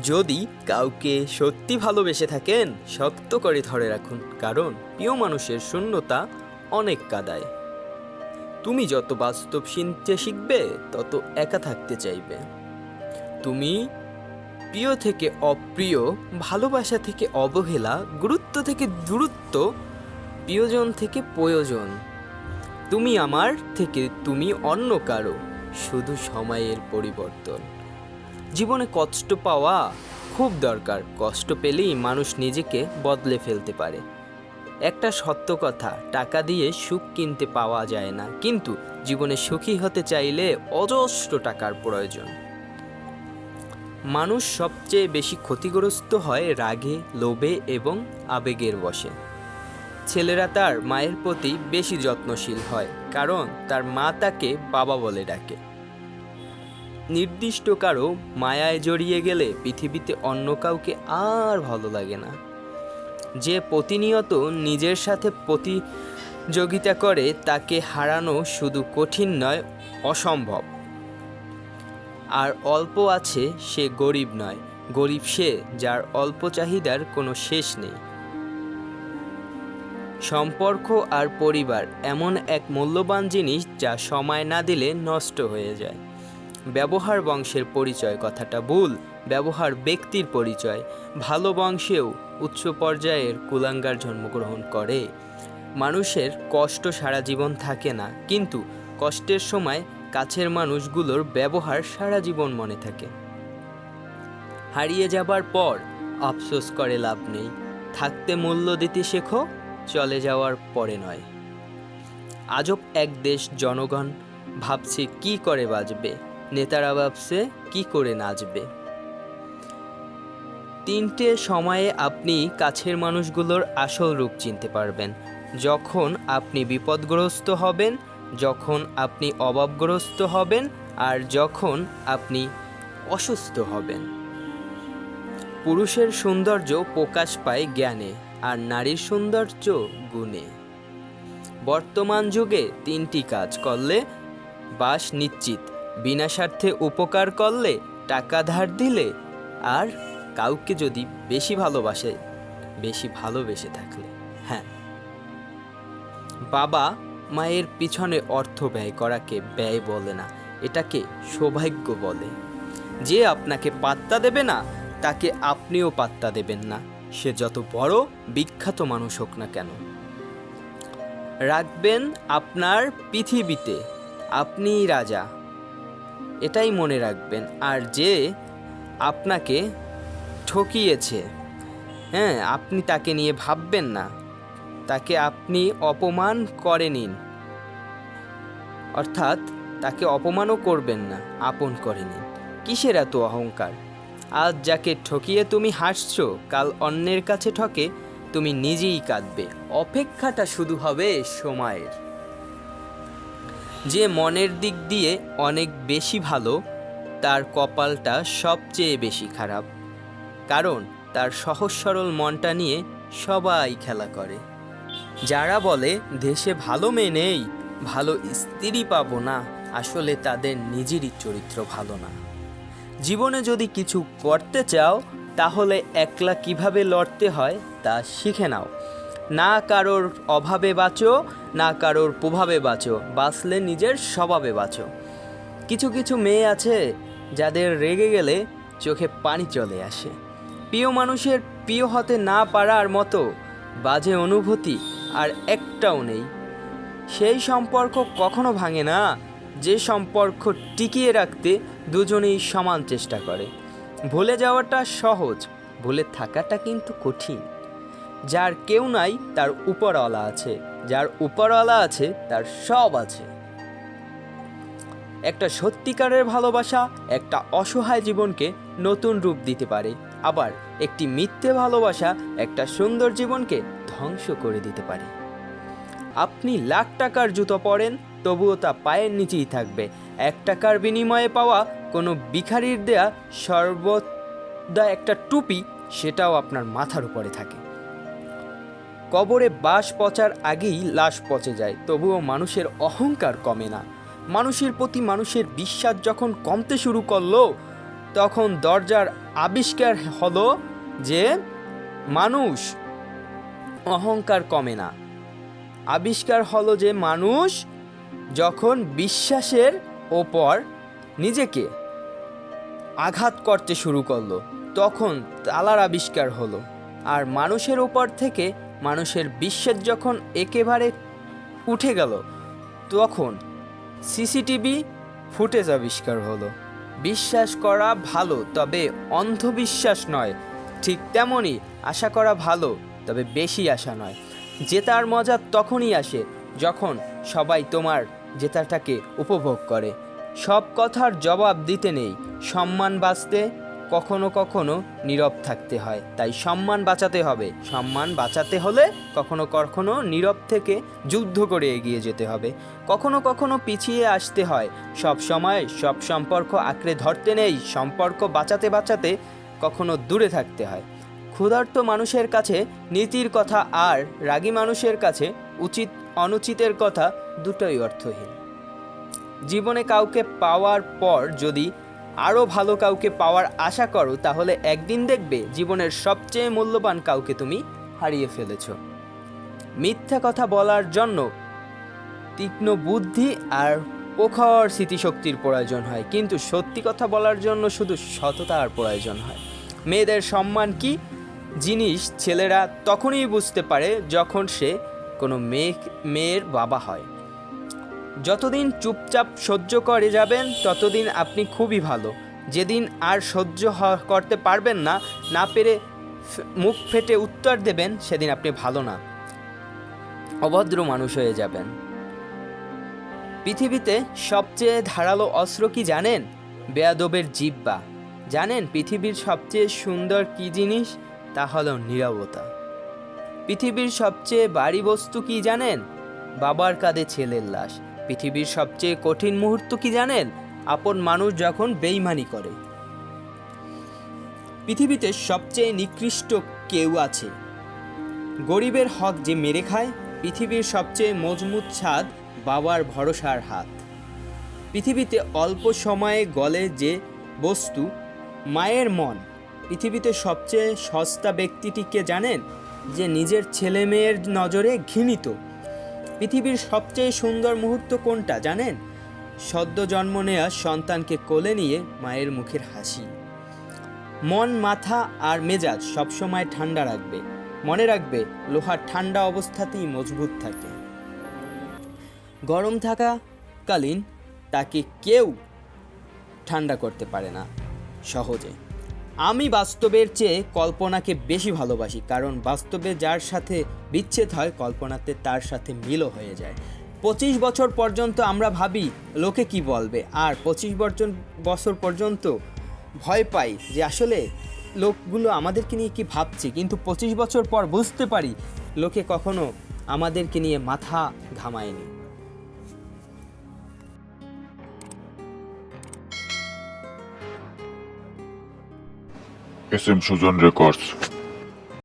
যদি কাউকে সত্যি ভালোবেসে থাকেন, শক্ত করে ধরে রাখুন, কারণ প্রিয় মানুষের শূন্যতা অনেক কাঁদায়। তুমি যত বাস্তব চিনতে শিখবে, তত একা থাকতে চাইবে। তুমি প্রিয় থেকে অপ্রিয়, ভালোবাসা থেকে অবহেলা, গুরুত্ব থেকে দূরত্ব, প্রিয়জন থেকে প্রয়োজন, তুমি আমার থেকে তুমি অন্য কারো, শুধু সময়ের পরিবর্তন। জীবনে কষ্ট পাওয়া খুব দরকার, কষ্ট পেলেই মানুষ নিজেকে বদলে ফেলতে পারে। একটা সত্য কথা, টাকা দিয়ে সুখ কিনতে পাওয়া যায় না, কিন্তু জীবনে সুখী হতে চাইলে অজস্র টাকার প্রয়োজন। মানুষ সবচেয়ে বেশি ক্ষতিগ্রস্ত হয় রাগে, লোভে এবং আবেগের বশে। ছেলেরা তার মায়ের প্রতি বেশি যত্নশীল হয়, কারণ তার মা তাকে বাবা বলে ডাকে। নির্দিষ্ট কারো মায়ায় জড়িয়ে গেলে পৃথিবীতে অন্য কাউকে আর ভালো লাগে না। যে প্রতিনিয়ত নিজের সাথে প্রতিযোগিতা করে, তাকে হারানো শুধু কঠিন নয়, অসম্ভব। আর অল্প আছে সে গরিব নয়, গরিব সে যার অল্প চাহিদার কোনো শেষ নেই। সম্পর্ক আর পরিবার এমন এক মূল্যবান জিনিস, যা সময় না দিলে নষ্ট হয়ে যায়। ব্যবহার বংশের পরিচয় কথাটা ভুল, ব্যবহার ব্যক্তির পরিচয়। ভালো বংশেও উচ্চ পর্যায়ের কুলাঙ্গার জন্মগ্রহণ করে। মানুষের কষ্ট সারা জীবন থাকে না, কিন্তু কষ্টের সময় কাছের মানুষগুলোর ব্যবহার সারা জীবন মনে থাকে। হারিয়ে যাবার পর আফসোস করে লাভ নেই, থাকতে মূল্য দিতে শেখো, চলে যাওয়ার পরে নয়। আজব এক দেশ, জনগণ ভাবছে কি করে বাঁচবে, নেতারা ভাবছে কি করে নাচবে। তিনটে সময়ে আপনি কাছের মানুষগুলোর আসল রূপ চিনতে পারবেন: যখন আপনি বিপদগ্রস্ত হবেন, যখন আপনি অভাবগ্রস্ত হবেন, আর যখন আপনি অসুস্থ হবেন। পুরুষের সৌন্দর্য প্রকাশ পায় জ্ঞানে, আর নারীর সৌন্দর্য গুণে। বর্তমান যুগে তিনটি কাজ করলে বাস নিশ্চিত: বিনা স্বার্থে উপকার করলে, টাকা ধার দিলে, আর কাউকে যদি বেশি ভালোবেসে থাকলে। হ্যাঁ, বাবা মায়ের পিছনে অর্থ ব্যয় করাকে ব্যয় বলে না, এটাকে সৌভাগ্য বলে। যে আপনাকে পাত্তা দেবে না, তাকে আপনিও পাত্তা দেবেন না, সে যত বড় বিখ্যাত মানুষ হোক না কেন। রাখবেন আপনার পৃথিবীতে আপনিই রাজা, এটাই মনে রাখবেন। আর যে আপনাকে ঠকিয়েছে, আপনি তাকে নিয়ে ভাববেন না, তাকে আপনি অপমান করে নিন, অর্থাৎ তাকে অপমানও করবেন না, আপন করে নিন। কিসের এত অহংকার? আজ যাকে ঠকিয়ে তুমি হাসছো, কাল অন্যের কাছে ঠকে তুমি নিজেই কাঁদবে। অপেক্ষাটা শুধু হবে সময়ের। যে মনের দিক দিয়ে অনেক বেশি ভালো, তার কপালটা সবচেয়ে বেশি খারাপ, কারণ তার সহজ সরল মনটা নিয়ে সবাই খেলা করে। যারা বলে দেশে ভালো মেয়ে নেই, ভালো স্ত্রী পাবো না, আসলে তাদের নিজেরই চরিত্র ভালো না। জীবনে যদি কিছু করতে চাও, তাহলে একলা কিভাবে লড়তে হয় তা শিখে নাও। না কারোর অভাবে বাঁচো, না কারোর প্রভাবে বাঁচো, বাঁচলে নিজের স্বভাবে বাঁচো। কিছু কিছু মেয়ে আছে যাদের রেগে গেলে চোখে পানি চলে আসে। প্রিয় মানুষের প্রিয় হতে না পারার মতো বাজে অনুভূতি আর একটাও নেই। সেই সম্পর্ক কখনো ভাঙে না যে সম্পর্ক টিকিয়ে রাখতে দুজনেই সমান চেষ্টা করে। ভুলে যাওয়াটা সহজ, ভুলে থাকাটা কিন্তু কঠিন। যার কেউ নাই তার উপরওয়ালা আছে, যার উপরওয়ালা আছে তার সব আছে। একটা সত্যিকারের ভালোবাসা একটা অসহায় জীবনকে নতুন রূপ দিতে পারে, আবার একটি মিথ্যে ভালোবাসা একটা সুন্দর জীবনকে ধ্বংস করে দিতে পারে। আপনি লাখ টাকার জুতো পরেন, তবুও তা পায়ের নিচেই থাকবে। 1 টাকার বিনিময়ে পাওয়া কোনো ভিখারির দেয়া সর্বদা একটা টুপি, সেটাও আপনার মাথার উপরে থাকে। কবরে বাস পচার আগেই লাশ পচে যায়, তবুও মানুষের অহংকার কমে না। মানুষের প্রতি মানুষের বিশ্বাস যখন কমতে শুরু করলো, তখন দরজার আবিষ্কার হলো যে মানুষ অহংকার কমে না। আবিষ্কার হলো যে মানুষ যখন বিশ্বাসের ওপর নিজেকে আঘাত করতে শুরু করলো তখন তালার আবিষ্কার হলো। আর মানুষের উপর থেকে মানুষের বিশ্বাস যখন একেবারে উঠে গেল তখন সিসিটিভি ফুটেজ আবিষ্কার হলো। বিশ্বাস করা ভালো, তবে অন্ধবিশ্বাস নয়। ঠিক তেমনই আশা করা ভালো, তবে বেশি আশা নয়। জেতার মজা তখনই আসে যখন সবাই তোমার জেতাটাকে উপভোগ করে। সব কথার জবাব দিতে নেই, সম্মান বাঁচতে কখনো কখনো নীরব থাকতে হয়। তাই সম্মান বাঁচাতে হবে। সম্মান বাঁচাতে হলে কখনো কখনো নীরব থেকে যুদ্ধ করে এগিয়ে যেতে হবে। কখনো কখনো পিছিয়ে আসতে হয়। সব সময় সব সম্পর্ক আঁকড়ে ধরতে নেই। সম্পর্ক বাঁচাতে বাঁচাতে কখনো দূরে থাকতে হয়। ক্ষুধার্ত মানুষের কাছে নীতির কথা আর রাগী মানুষের কাছে উচিত অনুচিতের কথা দুটোই অর্থহীন। জীবনে কাউকে পাওয়ার পর যদি আরও ভালো কাউকে পাওয়ার আশা করো তাহলে একদিন দেখবে জীবনের সবচেয়ে মূল্যবান কাউকে তুমি হারিয়ে ফেলেছ। মিথ্যা কথা বলার জন্য তীক্ষ্ণ বুদ্ধি আর প্রখর স্মৃতিশক্তির প্রয়োজন হয়, কিন্তু সত্যি কথা বলার জন্য শুধু সততার প্রয়োজন হয়। মেয়েদের সম্মান কি জিনিস ছেলেরা তখনই বুঝতে পারে যখন সে কোনো মেয়ের বাবা হয়। যতদিন চুপচাপ সহ্য করে যাবেন ততদিন আপনি খুবই ভালো। যেদিন আর সহ্য করতে পারবেন না, না পেরে মুখ ফেটে উত্তর দেবেন, সেদিন আপনি ভালো না, অভদ্র মানুষ হয়ে যাবেন। পৃথিবীতে সবচেয়ে ধারালো অস্ত্র কি জানেন? বেয়াদবের জিহ্বা। জানেন পৃথিবীর সবচেয়ে সুন্দর কি জিনিস? তা হলো নীরবতা। পৃথিবীর সবচেয়ে ভারী বস্তু কি জানেন? বাবার কাঁধে ছেলের লাশ। পৃথিবীর সবচেয়ে কঠিন মুহূর্ত কি জানেন? আপন মানুষ যখন বেইমানি করে। পৃথিবীতে সবচেয়ে নিকৃষ্ট কেউ আছে, গরিবের হক যে মেরে খায়। পৃথিবীর সবচেয়ে মজবুত ছাদ বাবার ভরসার হাত। পৃথিবীতে অল্প সময়ে গলে যে বস্তু, মায়ের মন। পৃথিবীতে সবচেয়ে সস্তা ব্যক্তিটিকে জানেন? যে নিজের ছেলে মেয়ের নজরে ঘৃণিত। পৃথিবীর সবচেয়ে সুন্দর মুহূর্ত কোনটা জানেন? সদ্য জন্ম নেওয়া সন্তানকে কোলে নিয়ে মায়ের মুখের হাসি। মন, মাথা আর মেজাজ সবসময় ঠান্ডা রাখবে। মনে রাখবে, লোহার ঠান্ডা অবস্থাতেই মজবুত থাকে। গরম থাকাকালীন তাকে কেউ ঠান্ডা করতে পারে না সহজে। আমি বাস্তবের চেয়ে কল্পনাকে বেশি ভালোবাসি, কারণ বাস্তবে যার সাথে বিচ্ছেদ হয় কল্পনাতে তার সাথে মিলও হয়ে যায়। 25 বছর পর্যন্ত আমরা ভাবি লোকে কি বলবে, আর 25 বছর পর্যন্ত ভয় পাই যে আসলে লোকগুলো আমাদেরকে নিয়ে কি ভাবছে। কিন্তু 25 বছর পর বুঝতে পারি লোকে কখনো আমাদেরকে নিয়ে মাথা ঘামায়নি। SM Sujan records.